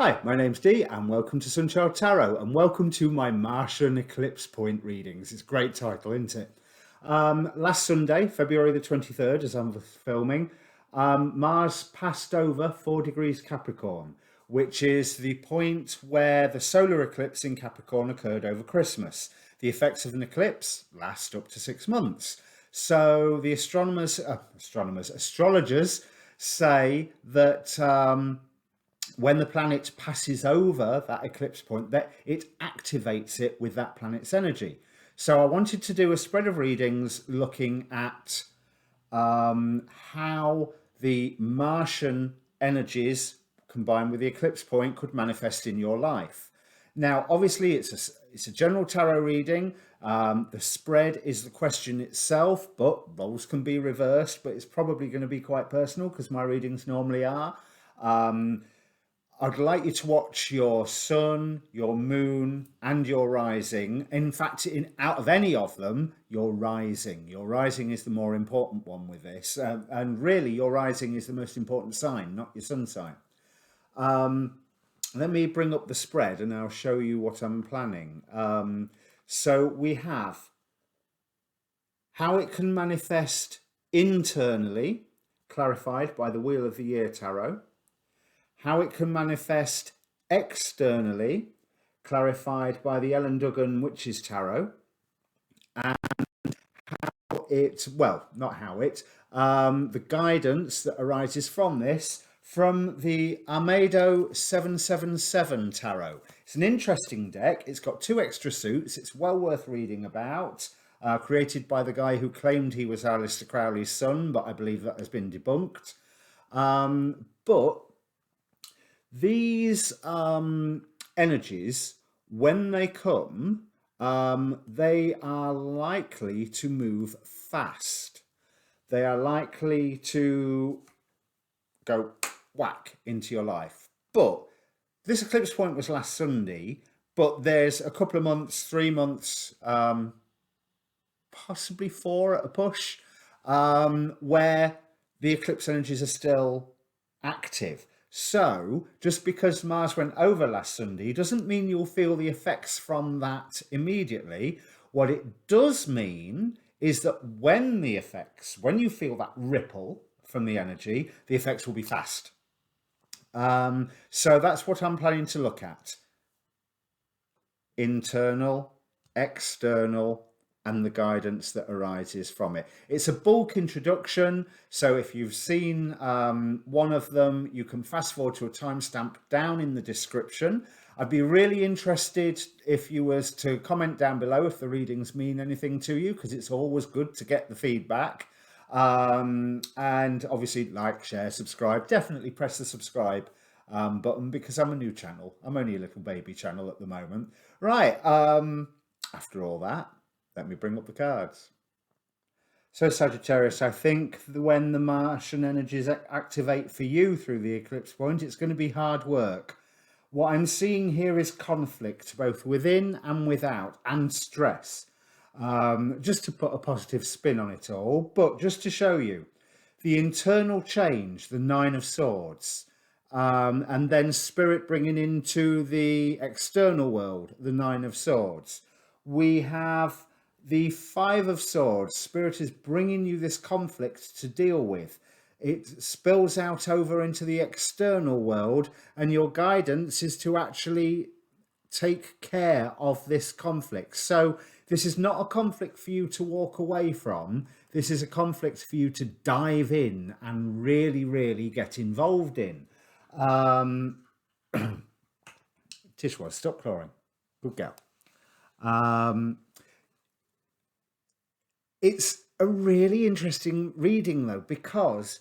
Hi, my name's Dee and welcome to Sunchild Tarot and welcome to my Martian Eclipse Point readings. It's a great title, isn't it? Last Sunday, February the 23rd, as I'm filming, Mars passed over 4 degrees Capricorn, which is the point where the solar eclipse in Capricorn occurred over Christmas. The effects of an eclipse last up to 6 months. So the astrologers say that when the planet passes over that eclipse point, that it activates it with that planet's energy. So I wanted to do a spread of readings looking at how the Martian energies combined with the eclipse point could manifest in your life. Now, obviously, it's a general tarot reading. The spread is the question itself, but roles can be reversed, but it's probably going to be quite personal because my readings normally are. I'd like you to watch your sun, your moon, and your rising. In fact, out of any of them, your rising. Your rising is the more important one with this. And really, your rising is the most important sign, not your sun sign. Let me bring up the spread and I'll show you what I'm planning. So we have how it can manifest internally, clarified by the Wheel of the Year Tarot. How it can manifest externally, clarified by the Ellen Duggan Witches Tarot, and the guidance that arises from this from the Armado 777 Tarot. It's an interesting deck. It's got 2 extra suits. It's well worth reading about. Created by the guy who claimed he was Aleister Crowley's son, but I believe that has been debunked. But these energies, when they come, they are likely to move fast. They are likely to go whack into your life. But this eclipse point was last Sunday, but there's a couple of months, 3 months, possibly 4 at a push, where the eclipse energies are still active. So just because Mars went over last Sunday doesn't mean you'll feel the effects from that immediately. What it does mean is that when you feel that ripple from the energy, the effects will be fast. So that's what I'm planning to look at. Internal, external, and the guidance that arises from it. It's a bulk introduction, so if you've seen one of them, you can fast forward to a timestamp down in the description. I'd be really interested if you was to comment down below if the readings mean anything to you, because it's always good to get the feedback. And obviously like, share, subscribe. Definitely press the subscribe button because I'm a new channel. I'm only a little baby channel at the moment. Right, after all that, let me bring up the cards. So Sagittarius, I think when the Martian energies activate for you through the eclipse point, it's going to be hard work. What I'm seeing here is conflict, both within and without, and stress. Just to put a positive spin on it all, but just to show you the internal change, the 9 of Swords, and then Spirit bringing into the external world, the 9 of Swords. We have the 5 of Swords. Spirit is bringing you this conflict to deal with. It spills out over into the external world, and your guidance is to actually take care of this conflict. So this is not a conflict for you to walk away from. This is a conflict for you to dive in and really, really get involved in. Tishwa, stop clawing. Good girl. It's a really interesting reading, though, because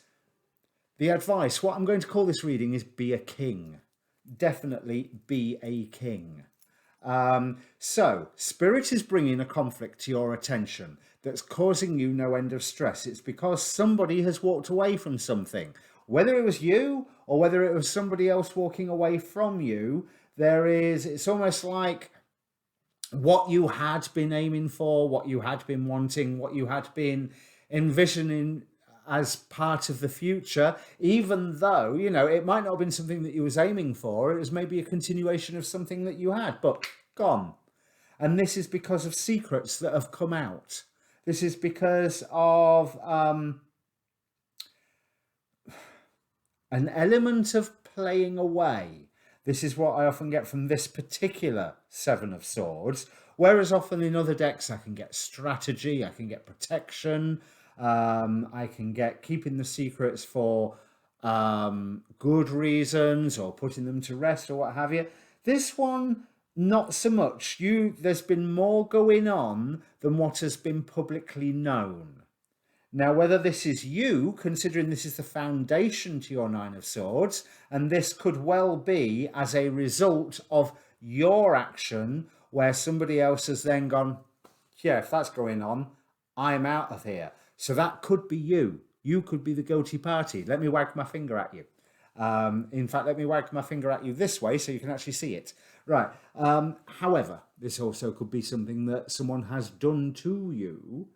the advice, what I'm going to call this reading is be a king. Definitely be a king. So, Spirit is bringing a conflict to your attention that's causing you no end of stress. It's because somebody has walked away from something. Whether it was you or whether it was somebody else walking away from you, it's almost like what you had been aiming for, what you had been wanting, what you had been envisioning as part of the future, even though, you know, it might not have been something that you was aiming for. It was maybe a continuation of something that you had, but gone. And this is because of secrets that have come out. This is because of an element of playing away. This is what I often get from this particular Seven of Swords. Whereas often in other decks, I can get strategy, I can get protection, I can get keeping the secrets for good reasons or putting them to rest or what have you. This one, not so much. There's been more going on than what has been publicly known. Now, whether this is you, considering this is the foundation to your Nine of Swords, and this could well be as a result of your action, where somebody else has then gone, yeah, if that's going on, I'm out of here. So that could be you. You could be the guilty party. Let me wag my finger at you. In fact, let me wag my finger at you this way so you can actually see it. Right. However, this also could be something that someone has done to you,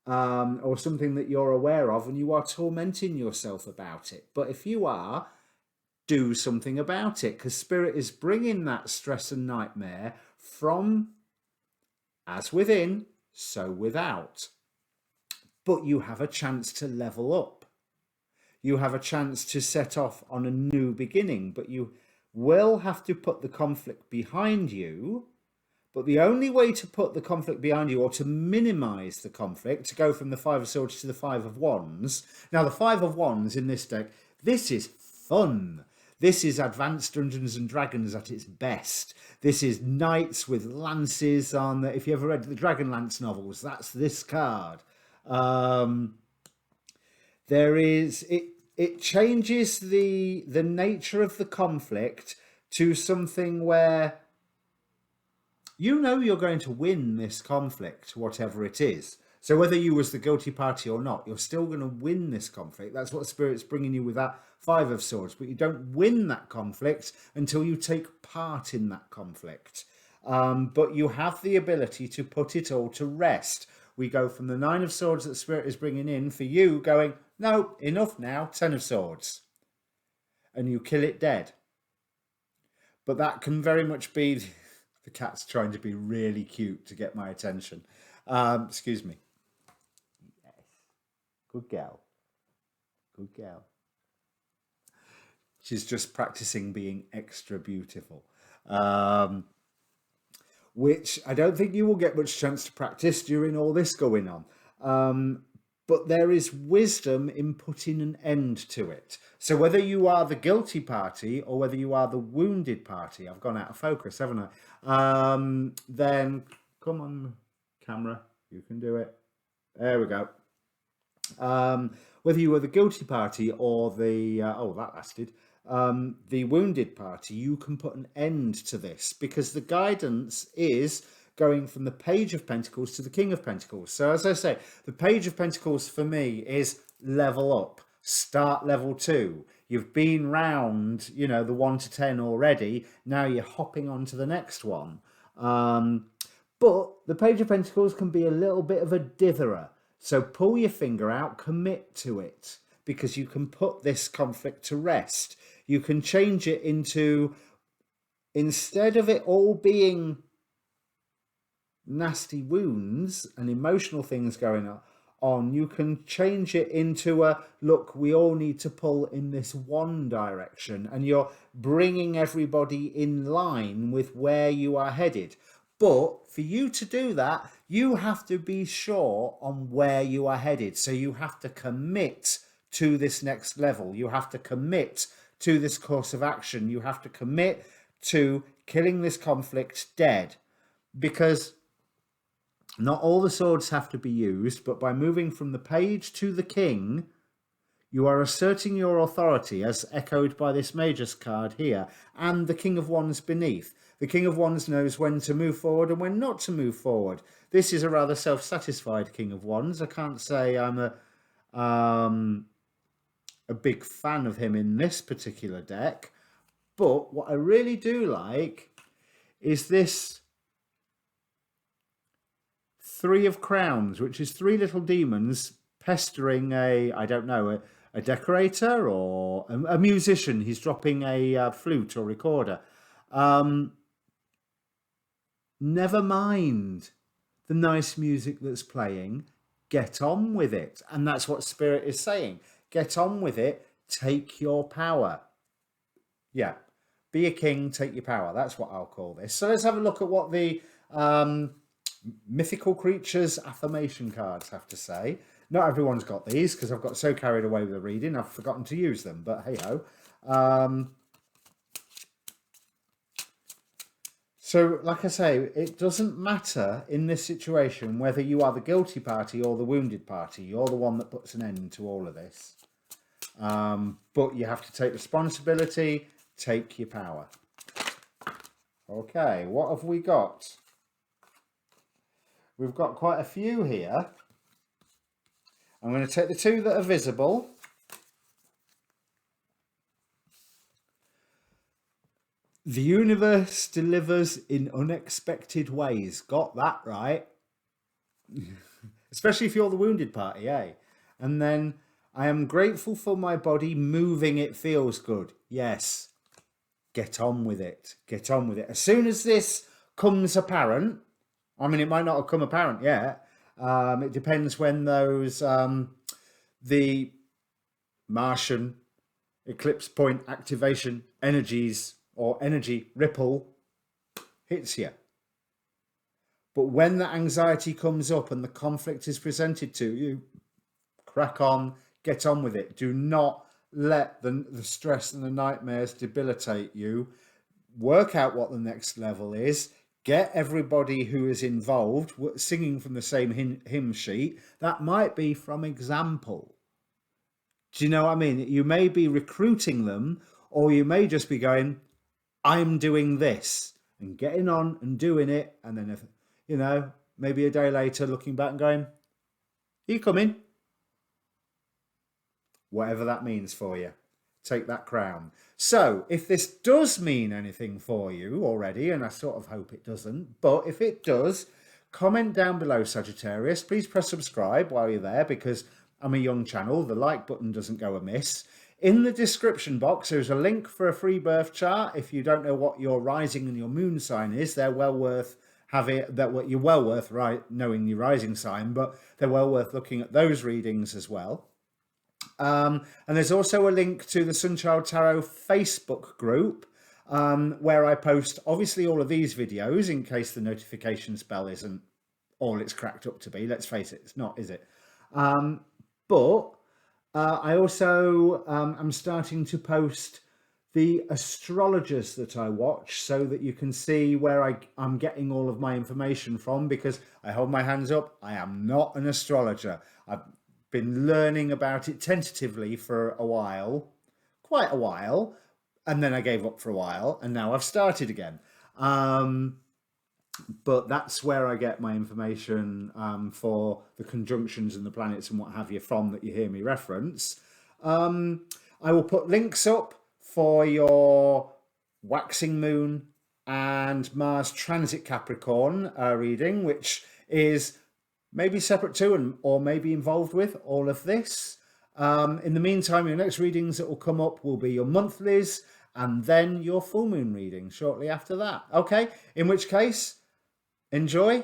or something that you're aware of and you are tormenting yourself about it. But if you are, do something about it, because Spirit is bringing that stress and nightmare from as within, so without. But you have a chance to level up. You have a chance to set off on a new beginning, but you will have to put the conflict behind you. But the only way to put the conflict behind you, or to minimize the conflict, to go from the Five of Swords to the Five of Wands. Now, the Five of Wands in this deck, this is fun. This is advanced Dungeons and Dragons at its best. This is knights with lances on. If you ever read the Dragonlance novels, that's this card. It changes the nature of the conflict to something where you know you're going to win this conflict, whatever it is. So whether you was the guilty party or not, you're still going to win this conflict. That's what Spirit's bringing you with that Five of Swords. But you don't win that conflict until you take part in that conflict. But you have the ability to put it all to rest. We go from the Nine of Swords that Spirit is bringing in for you going, no, enough now, Ten of Swords. And you kill it dead. But that can very much be... The cat's trying to be really cute to get my attention. Excuse me. Yes. Good girl. Good girl. She's just practicing being extra beautiful. Which I don't think you will get much chance to practice during all this going on. But there is wisdom in putting an end to it. So whether you are the guilty party or whether you are the wounded party, I've gone out of focus, haven't I? Then come on, camera, you can do it. There we go. Whether you were the guilty party or the that lasted. The wounded party, you can put an end to this, because the guidance is going from the Page of Pentacles to the King of Pentacles. So as I say, the Page of Pentacles for me is level up, start level 2. You've been round, you know, the 1 to 10 already. Now you're hopping on to the next one. But the Page of Pentacles can be a little bit of a ditherer. So pull your finger out, commit to it, because you can put this conflict to rest. You can change it into, instead of it all being nasty wounds and emotional things going on, you can change it into a, look, we all need to pull in this one direction, and you're bringing everybody in line with where you are headed. But for you to do that, you have to be sure on where you are headed. So you have to commit to this next level. You have to commit to this course of action. You have to commit to killing this conflict dead, because not all the swords have to be used, but by moving from the Page to the King, you are asserting your authority, as echoed by this Majors card here, and the King of Wands beneath. The King of Wands knows when to move forward and when not to move forward. This is a rather self-satisfied King of Wands. I can't say I'm a big fan of him in this particular deck, but what I really do like is this Three of Crowns, which is 3 little demons pestering I don't know, a decorator or a musician. He's dropping a flute or recorder. Never mind the nice music that's playing. Get on with it. And that's what Spirit is saying. Get on with it. Take your power. Yeah. Be a king, take your power. That's what I'll call this. So let's have a look at what the mythical creatures affirmation cards have to say. Not everyone's got these because I've got so carried away with the reading, I've forgotten to use them. But hey ho. So, like I say, it doesn't matter in this situation whether you are the guilty party or the wounded party. You're the one that puts an end to all of this. But you have to take responsibility, take your power. Okay, what have we got? We've got quite a few here. I'm going to take the two that are visible. The universe delivers in unexpected ways. Got that right. Especially if you're the wounded party, eh? And then, I am grateful for my body moving. It feels good. Yes. Get on with it. Get on with it. As soon as this comes apparent, I mean, it might not have come apparent yet. It depends when those, the Martian Eclipse Point activation energies or energy ripple hits you. But when the anxiety comes up and the conflict is presented to you, crack on, get on with it. Do not let the stress and the nightmares debilitate you. Work out what the next level is. Get everybody who is involved singing from the same hymn sheet. That might be from example. Do you know what I mean? You may be recruiting them, or you may just be going, I'm doing this, and getting on and doing it. And then, if, you know, maybe a day later looking back and going, are you coming? Whatever that means for you. Take that crown. So if this does mean anything for you already, and I sort of hope it doesn't, but if it does, comment down below, Sagittarius. Please press subscribe while you're there, because I'm a young channel. The like button doesn't go amiss. In the description box, there's a link for a free birth chart. If you don't know what your rising and your moon sign is, they're well worth having. You're well worth knowing your rising sign, but they're well worth looking at those readings as well. And there's also a link to the Sunchild Tarot Facebook group, where I post obviously all of these videos in case the notifications bell isn't all it's cracked up to be. Let's face it, it's not, is it? But I also am starting to post the astrologers that I watch so that you can see where I'm getting all of my information from, because I hold my hands up, I am not an astrologer. I've been learning about it tentatively for a while, quite a while, and then I gave up for a while, and now I've started again. But that's where I get my information for the conjunctions and the planets and what have you from that you hear me reference. I will put links up for your waxing moon and Mars transit Capricorn reading, which is maybe separate to or maybe involved with all of this. In the meantime, your next readings that will come up will be your monthlies and then your full moon reading shortly after that. Okay, in which case, enjoy,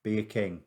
be a king.